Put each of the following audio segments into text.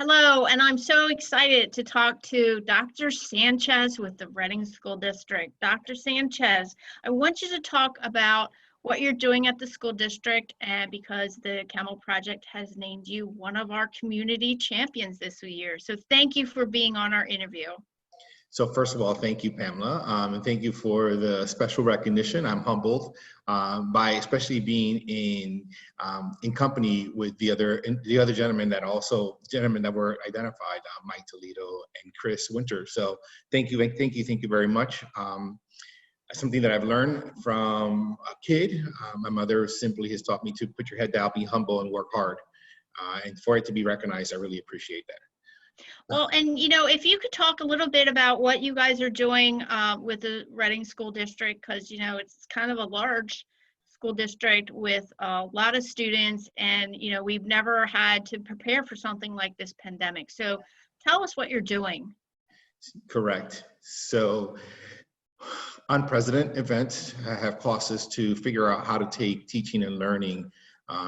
Hello, and I'm so excited to talk to Dr. Sanchez with the Reading School District. Dr. Sanchez, I want you to talk about what you're doing at the school district, and because the CAO project has named you one of our community champions this year. So thank you for being on our interview. So first of all, thank you, Pamela, and thank you for the special recognition. I'm humbled by especially being in company with the other gentlemen that were identified, Mike Toledo and Chris Winter. So thank you very much. Something that I've learned from a kid. My mother simply has taught me to put your head down, be humble, and work hard. And for it to be recognized, I really appreciate that. Well, and if you could talk a little bit about what you guys are doing with the Reading School District, because it's kind of a large school district with a lot of students, and we've never had to prepare for something like this pandemic. So tell us what you're doing. Correct. So unprecedented events have caused us to figure out how to take teaching and learning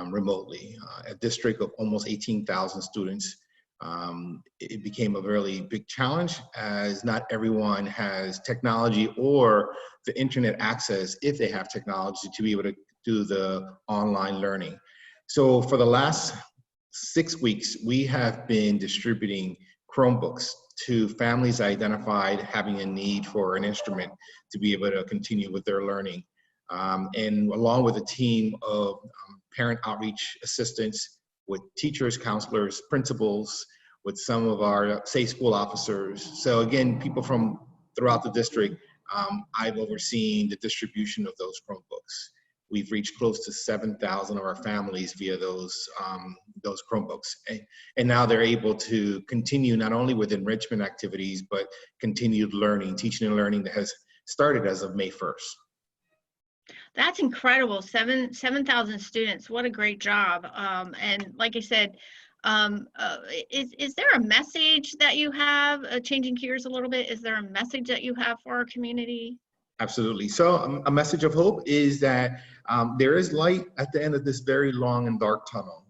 remotely. A district of almost 18,000 students. It became a really big challenge, as not everyone has technology or the internet access, if they have technology, to be able to do the online learning. So for the last 6 weeks, we have been distributing Chromebooks to families identified having a need for an instrument to be able to continue with their learning. And along with a team of parent outreach assistants, with teachers, counselors, principals, with some of our safe school officers. So again, people from throughout the district, I've overseen the distribution of those Chromebooks. We've reached close to 7,000 of our families via those Chromebooks. And now they're able to continue not only with enrichment activities, but continued learning, teaching and learning that has started as of May 1st. That's incredible. 7,000 students. What a great job. And like I said, is there a message that you have, changing gears a little bit, is there a message that you have for our community? Absolutely. So a message of hope is that there is light at the end of this very long and dark tunnel.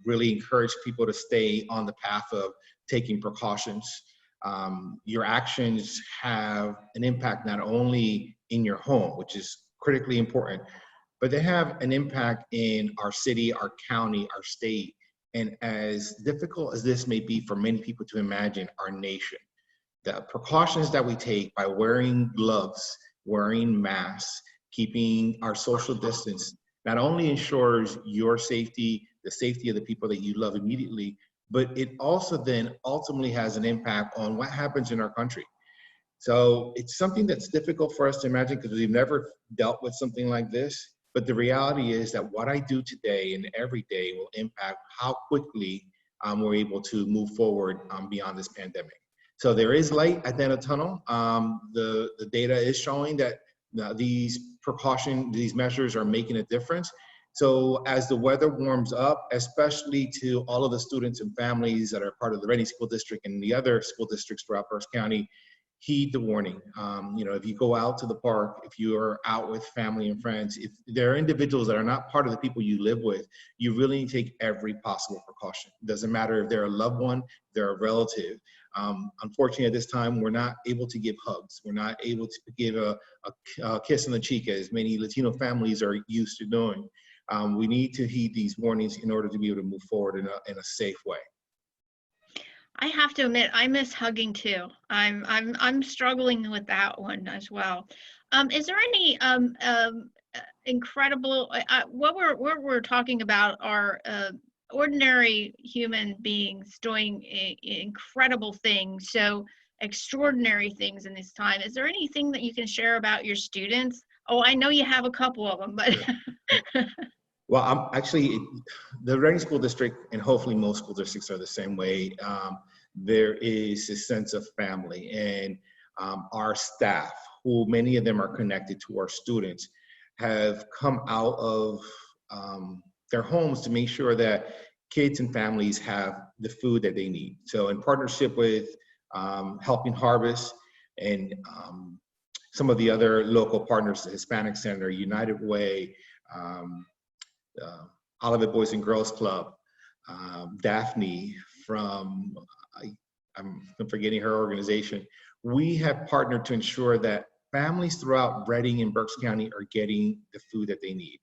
Really encourage people to stay on the path of taking precautions. Your actions have an impact not only in your home, which is critically important, but they have an impact in our city, our county, our state, and as difficult as this may be for many people to imagine, our nation. The precautions that we take by wearing gloves, wearing masks, keeping our social distance, not only ensures your safety, the safety of the people that you love immediately, but it also then ultimately has an impact on what happens in our country. So it's something that's difficult for us to imagine because we've never dealt with something like this. But the reality is that what I do today and every day will impact how quickly we're able to move forward beyond this pandemic. So there is light at the end of the tunnel. The data is showing that these measures are making a difference. So as the weather warms up, especially to all of the students and families that are part of the Reading School District and the other school districts throughout First County, heed the warning. If you go out to the park, if you are out with family and friends, if there are individuals that are not part of the people you live with, you really need to take every possible precaution. It doesn't matter if they're a loved one, they're a relative. Unfortunately, at this time, we're not able to give hugs. We're not able to give a kiss on the cheek, as many Latino families are used to doing. We need to heed these warnings in order to be able to move forward in a safe way. I have to admit, I miss hugging too. I'm struggling with that one as well. Is there any incredible? What we're talking about are ordinary human beings doing incredible things, so extraordinary things in this time. Is there anything that you can share about your students? Oh, I know you have a couple of them, but. Well, I'm actually, the Reading School District, and hopefully most school districts are the same way, there is a sense of family, and our staff, who many of them are connected to our students, have come out of their homes to make sure that kids and families have the food that they need. So in partnership with Helping Harvest and some of the other local partners, the Hispanic Center, United Way, Olivet Boys and Girls Club, Daphne, from, I'm forgetting her organization, we have partnered to ensure that families throughout Reading and Berks County are getting the food that they need.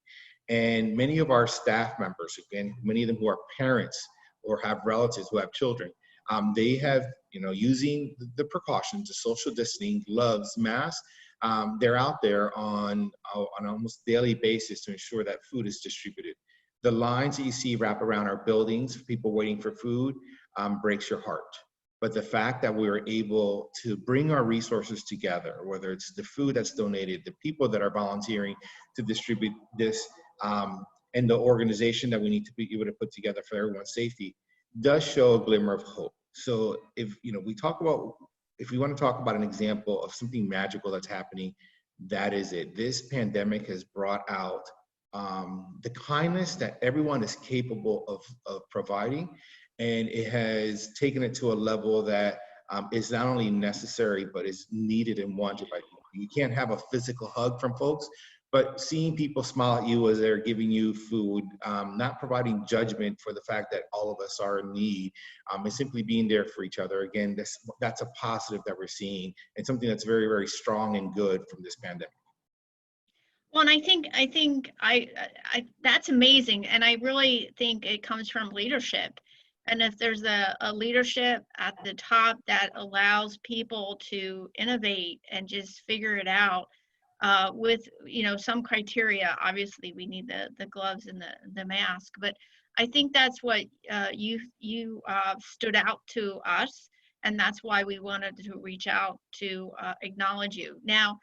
And many of our staff members, again, many of them who are parents or have relatives who have children, they have, using the precautions, the social distancing, gloves, masks, they're out there on an almost daily basis to ensure that food is distributed. The lines that you see wrap around our buildings, people waiting for food, breaks your heart. But the fact that we were able to bring our resources together, whether it's the food that's donated, the people that are volunteering to distribute this, and the organization that we need to be able to put together for everyone's safety, does show a glimmer of hope. So if we want to talk about an example of something magical that's happening, that is it. This pandemic has brought out the kindness that everyone is capable of providing, and it has taken it to a level that is not only necessary, but is needed and wanted by people. You can't have a physical hug from folks, but seeing people smile at you as they're giving you food, not providing judgment for the fact that all of us are in need, and simply being there for each other. Again, that's a positive that we're seeing, and something that's very, very strong and good from this pandemic. Well, and I think that's amazing, and I really think it comes from leadership. And if there's a leadership at the top that allows people to innovate and just figure it out with some criteria, obviously we need the gloves and the mask, but I think that's what you stood out to us, and that's why we wanted to reach out to acknowledge you. Now,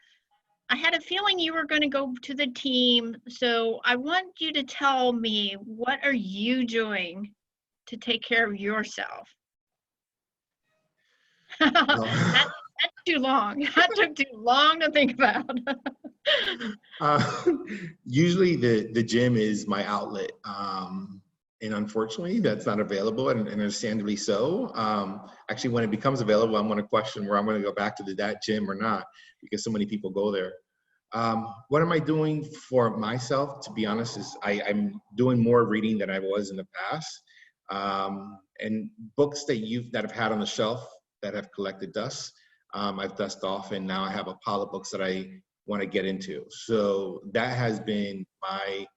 I had a feeling you were going to go to the team, so I want you to tell me, what are you doing to take care of yourself? That's too long. That took too long to think about. Usually the gym is my outlet. And unfortunately, that's not available, and understandably so. Actually, when it becomes available, I'm going to question where I'm going to go back to that gym or not, because so many people go there. What am I doing for myself? To be honest, is I'm doing more reading than I was in the past. And books that I've had on the shelf that have collected dust, I've dusted off, and now I have a pile of books that I want to get into. So that has been my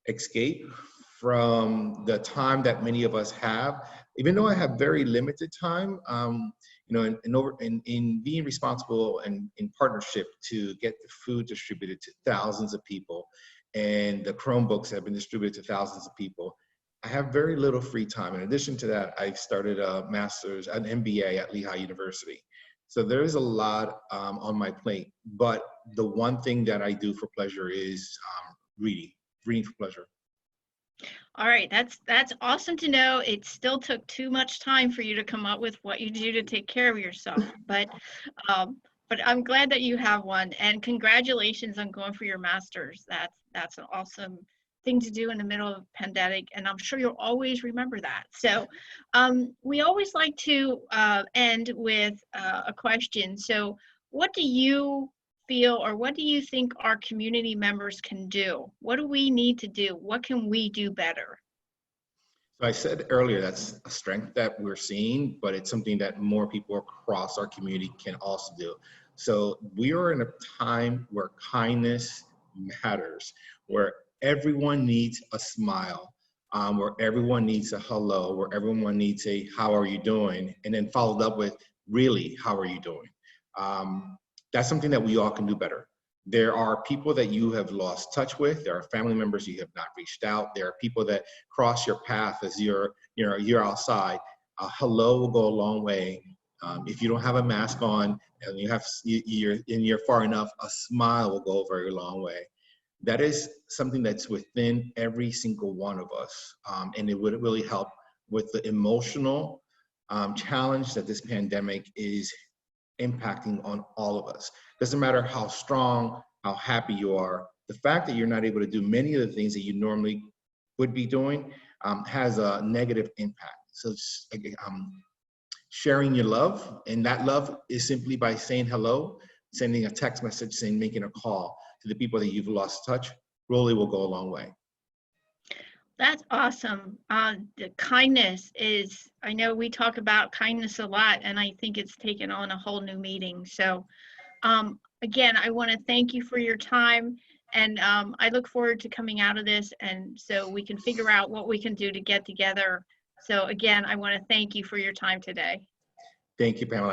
escape from the time that many of us have. Even though I have very limited time, in being responsible and in partnership to get the food distributed to thousands of people, and the Chromebooks have been distributed to thousands of people, I have very little free time. In addition to that, I started an MBA at Lehigh University. So there is a lot on my plate, but the one thing that I do for pleasure is reading for pleasure. All right, that's awesome to know. It still took too much time for you to come up with what you do to take care of yourself, but I'm glad that you have one, and congratulations on going for your master's. That's an awesome thing to do in the middle of a pandemic, and I'm sure you'll always remember that. So we always like to end with a question. So what do you feel, or what do you think our community members can do? What do we need to do? What can we do better? So I said earlier, that's a strength that we're seeing, but it's something that more people across our community can also do. So we are in a time where kindness matters, where everyone needs a smile, where everyone needs a hello, where everyone needs a how are you doing, and then followed up with really, how are you doing? That's something that we all can do better. There are people that you have lost touch with. There are family members you have not reached out. There are people that cross your path as you're outside. A hello will go a long way. If you don't have a mask on and you're far enough, a smile will go a very long way. That is something that's within every single one of us, and it would really help with the emotional challenge that this pandemic is impacting on all of us. Doesn't matter how strong, how happy you are, the fact that you're not able to do many of the things that you normally would be doing has a negative impact. So sharing your love, and that love is simply by saying hello, sending a text message, making a call to the people that you've lost touch, really will go a long way. That's awesome. The kindness is, I know we talk about kindness a lot, and I think it's taken on a whole new meaning. So, again, I want to thank you for your time, and I look forward to coming out of this, and so we can figure out what we can do to get together. So, again, I want to thank you for your time today. Thank you, Pamela.